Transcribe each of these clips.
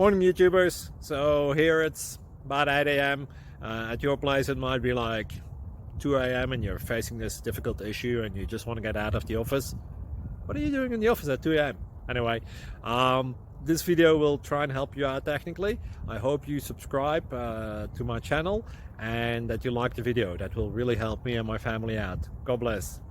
Morning YouTubers. So here it's about 8 a.m. At your place it might be like 2 a.m. and you're facing this difficult issue and you just want to get out of the office. What are you doing in the office at 2 a.m.? Anyway, this video will try and help you out technically. I hope you subscribe to my channel and that you like the video. That will really help me and my family out. God bless.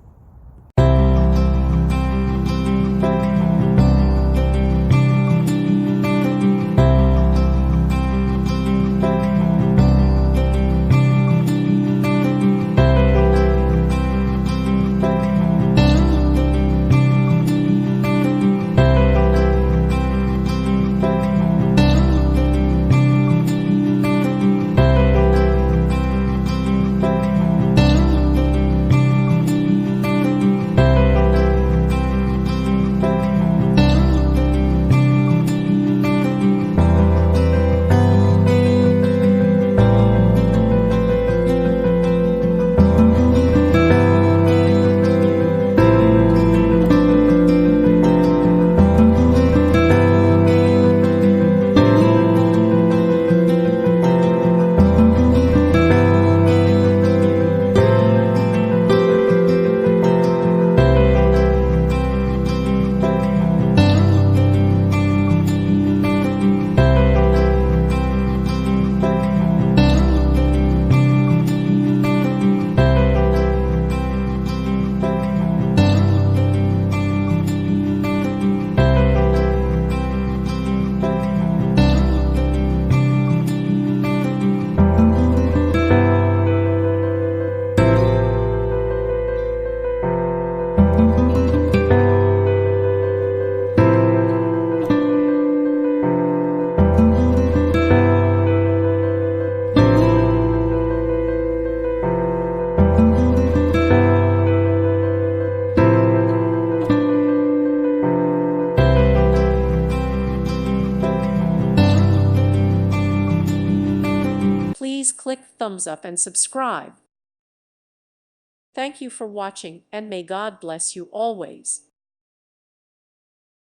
Please click thumbs up and subscribe. Thank you for watching, and may God bless you always.